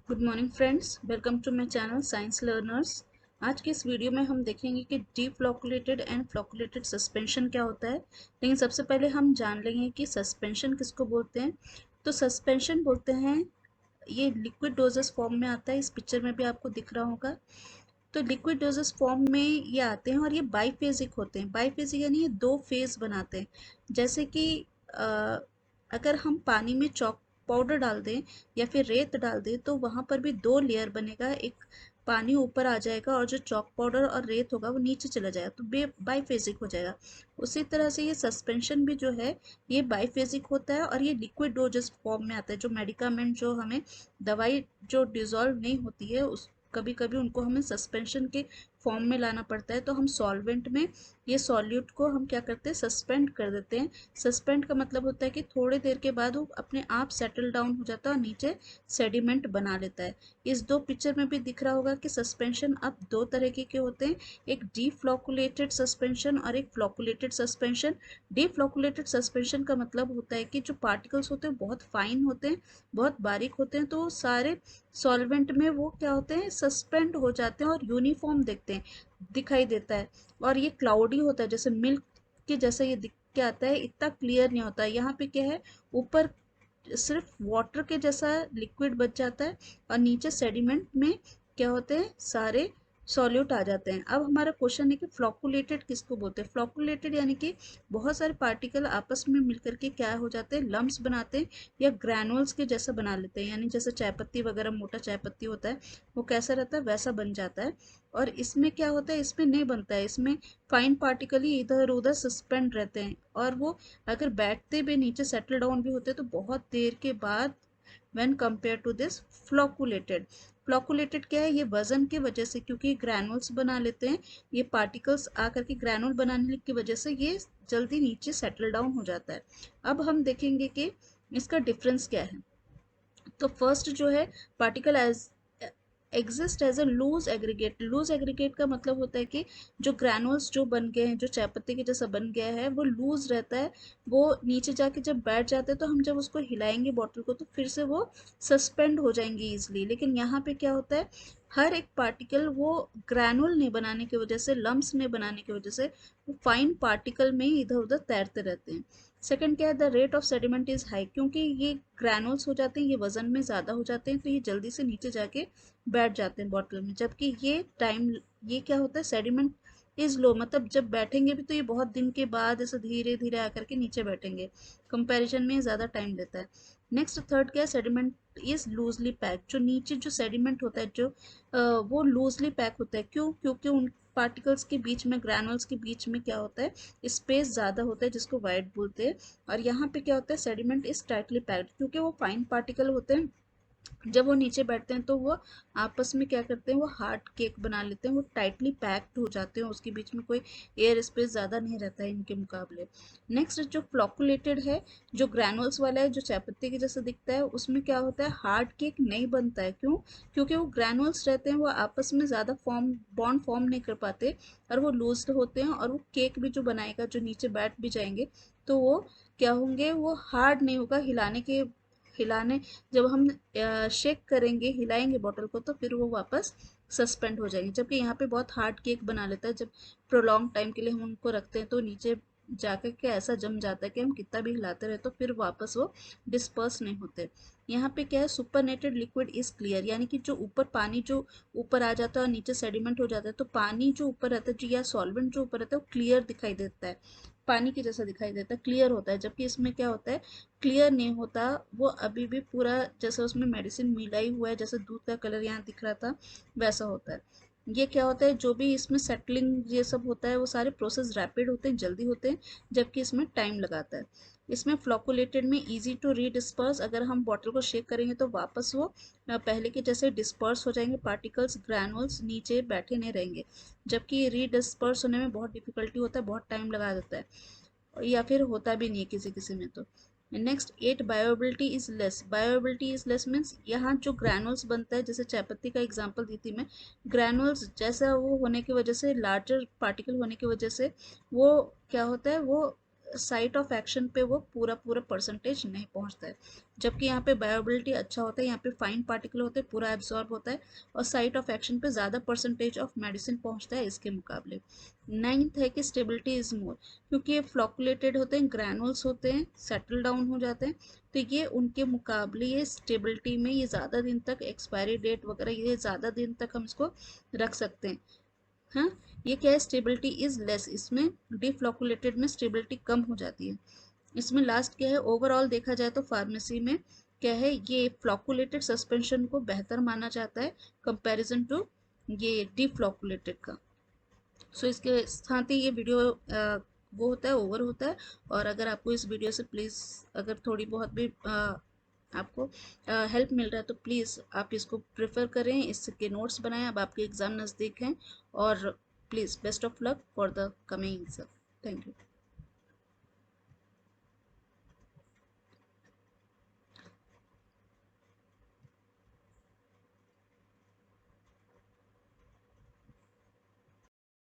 Good morning friends, welcome to my channel science learners. आज की इस वीडियो में हम देखेंगे कि डीफ्लॉकुलेटेड एंड फ्लॉकुलेटेड सस्पेंशन क्या होता है। लेकिन सबसे पहले हम जान लेंगे कि सस्पेंशन किसको बोलते हैं। तो सस्पेंशन बोलते हैं, ये लिक्विड डोजेस फॉर्म में आता है। इस पिक्चर में भी आपको दिख रहा होगा। तो लिक्विड डोजेस फॉर्म में ये आते हैं और ये बाईफेजिक होते हैं। बाईफेजिक यानी ये दो फेज बनाते हैं। जैसे कि अ, अगर हम पानी में चॉक पाउडर डाल दें या फिर रेत डाल दें तो वहाँ पर भी दो लेयर बनेगा। एक पानी ऊपर आ जाएगा और जो चॉक पाउडर और रेत होगा वो नीचे चला जाएगा, तो बे बाईफेजिक हो जाएगा। उसी तरह से ये सस्पेंशन भी जो है ये बाईफेजिक होता है और ये लिक्विड डोजेस फॉर्म में आता है। जो मेडिकामेंट, जो हमें दवाई जो डिजॉल्व नहीं होती है, उस कभी कभी उनको हमें सस्पेंशन के फॉर्म में लाना पड़ता है। तो हम सॉल्वेंट में ये सॉल्यूट को हम क्या करते हैं, सस्पेंड कर देते हैं। सस्पेंड का मतलब होता है कि थोड़ी देर के बाद वो अपने आप सेटल डाउन हो जाता है और नीचे सेडिमेंट बना लेता है। इस दो पिक्चर में भी दिख रहा होगा कि सस्पेंशन अब दो तरीके के होते हैं, एक डीफ्लॉकुलेटेड सस्पेंशन और एक फ्लॉकुलेटेड सस्पेंशन। डीफ्लॉकुलेटेड सस्पेंशन का मतलब होता है कि जो पार्टिकल्स होते हैं बहुत फाइन होते हैं, बहुत बारीक होते हैं, तो वो सारे सॉल्वेंट में वो क्या होते हैं, सस्पेंड हो जाते हैं और यूनिफॉर्म दिखाई देता है। और ये क्लाउडी होता है, जैसे मिल्क के जैसा ये दिख के आता है, इतना क्लियर नहीं होता है। यहाँ पे क्या है, ऊपर सिर्फ वाटर के जैसा लिक्विड बच जाता है और नीचे सेडिमेंट में क्या होते हैं, सारे सॉल्यूट आ जाते हैं। अब हमारा क्वेश्चन है कि फ्लॉकुलेटेड किसको बोलते हैं। फ्लॉकुलेटेड यानी कि बहुत सारे पार्टिकल आपस में मिलकर के क्या हो जाते हैं, लम्स बनाते हैं या ग्रैनुल्स के जैसा बना लेते हैं। यानी जैसे चाय पत्ती वगैरह, मोटा चाय पत्ती होता है वो कैसा रहता है वैसा बन जाता है। और इसमें क्या होता है, इसमें नहीं बनता है, इसमें फाइन पार्टिकल ही इधर उधर सस्पेंड रहते हैं और वो अगर बैठते भी नीचे सेटल डाउन भी होते हैं तो बहुत देर के बाद, when compare to this flocculated. Flocculated क्या है, ये वजन की वजह से, क्योंकि ग्रैनुल्स बना लेते हैं, ये पार्टिकल्स आकर के ग्रैनुल बनाने की वजह से ये जल्दी नीचे सेटल डाउन हो जाता है। अब हम देखेंगे कि इसका डिफरेंस क्या है। तो फर्स्ट जो है, particle as exist as a loose aggregate. Loose aggregate का मतलब होता है कि जो ग्रैनुल्स जो बन गए हैं, जो चायपत्ती के जैसा बन गया है, वो लूज रहता है। वो नीचे जाके जब बैठ जाते हैं तो हम जब उसको हिलाएंगे बॉटल को तो फिर से वो सस्पेंड हो जाएंगे इजिली। लेकिन यहाँ पे क्या होता है, हर एक पार्टिकल वो ग्रैनुल नहीं बनाने की वजह से, लम्स नहीं बनाने की वजह से, वो फाइन पार्टिकल में ही इधर उधर तैरते रहते हैं। सेकंड क्या है, the rate of sediment is high. क्योंकि ये ग्रैनुल्स हो जाते हैं, ये वजन में ज़्यादा हो जाते हैं, तो ये जल्दी से नीचे जाके बैठ जाते हैं बॉटल में। जबकि ये क्या होता है, सेडिमेंट इज लो, मतलब जब बैठेंगे भी तो ये बहुत दिन के बाद ऐसे धीरे धीरे आकर के नीचे बैठेंगे। कंपैरिजन में ज़्यादा टाइम लेता है। नेक्स्ट थर्ड क्या है, सेडिमेंट इज लूजली पैक। जो नीचे जो सेडिमेंट होता है, जो वो लूजली पैक होता है। क्यों? क्योंकि उन पार्टिकल्स के बीच में, ग्रैनुल्स के बीच में क्या होता है, स्पेस ज़्यादा होता है, जिसको वाइड बोलते हैं। और यहाँ पे क्या होता है, सेडिमेंट इज टाइटली पैक्ड, क्योंकि वो फाइन पार्टिकल होते हैं। जब वो नीचे बैठते हैं तो वो आपस में क्या करते हैं, वो हार्ड केक बना लेते हैं, वो टाइटली पैक्ड हो जाते हैं, उसके बीच में कोई एयर स्पेस ज़्यादा नहीं रहता है इनके मुकाबले। नेक्स्ट जो फ्लॉकुलेटेड है, जो ग्रैनुल्स वाला है, जो चायपत्ती के जैसा दिखता है, उसमें क्या होता है, हार्ड केक नहीं बनता है। क्यों? क्योंकि वो ग्रैनुल्स रहते हैं, वो आपस में ज़्यादा बॉन्ड फॉर्म नहीं कर पाते और वो लूज होते हैं। और वो केक भी जो बनाएगा, जो नीचे बैठ भी जाएंगे, तो वो क्या होंगे, वो हार्ड नहीं होगा। हिलाने जब हम शेक करेंगे, हिलाएंगे बॉटल को, तो फिर वो वापस सस्पेंड हो जाएंगे। जबकि यहाँ पे बहुत हार्ड केक बना लेता है, जब प्रोलॉन्ग टाइम के लिए हम उनको रखते हैं तो नीचे जाकर के ऐसा जम जाता है कि हम कितना भी हिलाते रहे तो फिर वापस वो डिस्पर्स नहीं होते। यहाँ पे क्या है, सुपरनेटेड लिक्विड इज क्लियर, यानी कि जो ऊपर पानी जो ऊपर आ जाता है और नीचे सेडिमेंट हो जाता है, तो पानी जो ऊपर रहता है, जो या सॉल्वेंट जो ऊपर रहता है, वो क्लियर दिखाई देता है, पानी के जैसा दिखाई देता है, क्लियर होता है। जबकि इसमें क्या होता है, क्लियर नहीं होता, वो अभी भी पूरा जैसे उसमें मेडिसिन मिला ही हुआ है, जैसे दूध का कलर यहाँ दिख रहा था वैसा होता है। ये क्या होता है, जो भी इसमें सेटलिंग ये सब होता है, वो सारे प्रोसेस रैपिड होते हैं, जल्दी होते हैं, जबकि इसमें टाइम लगाता है। इसमें फ्लॉकुलेटेड में इजी टू रीडिस्पर्स, अगर हम बॉटल को शेक करेंगे तो वापस वो पहले के जैसे डिस्पर्स हो जाएंगे, पार्टिकल्स ग्रैनुल्स नीचे बैठे नहीं रहेंगे। जबकि रीडिस्पर्स होने में बहुत डिफिकल्टी होता है, बहुत टाइम लगा देता है, या फिर होता भी नहीं है किसी किसी में। तो next at, bioavailability is less. Bioavailability is less means यहाँ जो ग्रैनुल्स बनता है, जैसे चायपत्ती का एग्जांपल दी थी मैं, ग्रैनुल्स जैसा वो होने की वजह से, लार्जर पार्टिकल होने की वजह से, वो क्या होता है, वो साइट ऑफ एक्शन पे वो पूरा पूरा परसेंटेज नहीं पहुंचता है। जबकि यहाँ पे बायोबिलिटी अच्छा होता है, यहाँ पे फाइन पार्टिकल होते हैं, पूरा एब्जॉर्ब होता है, और साइट ऑफ एक्शन पे ज़्यादा परसेंटेज ऑफ मेडिसिन पहुंचता है इसके मुकाबले। नाइन्थ है कि स्टेबिलिटी इज मोर, क्योंकि ये फ्लॉकुलेटेड होते हैं, ग्रैनुल्स होते हैं, सेटल डाउन हो जाते हैं, तो ये उनके मुकाबले ये स्टेबिलिटी में ये ज़्यादा दिन तक, एक्सपायरी डेट वगैरह ये ज़्यादा दिन तक हम इसको रख सकते हैं। हाँ, ये क्या है, स्टेबिलिटी इज लेस, इसमें डिफ्लॉकुलेटेड में स्टेबिलिटी कम हो जाती है। इसमें लास्ट क्या है, ओवरऑल देखा जाए तो फार्मेसी में क्या है, ये फ्लॉकुलेटेड सस्पेंशन को बेहतर माना जाता है कंपैरिजन टू ये डिफ्लॉकुलेटेड का। सो इसके साथ ही ये वीडियो वो होता है, ओवर होता है। और अगर आपको इस वीडियो से प्लीज़ अगर थोड़ी बहुत भी आपको हेल्प मिल रहा है तो प्लीज़ आप इसको प्रेफर करें, इसके नोट्स बनाएं। अब आपके एग्ज़ाम नज़दीक हैं, और please best of luck for the coming exam. Thank you.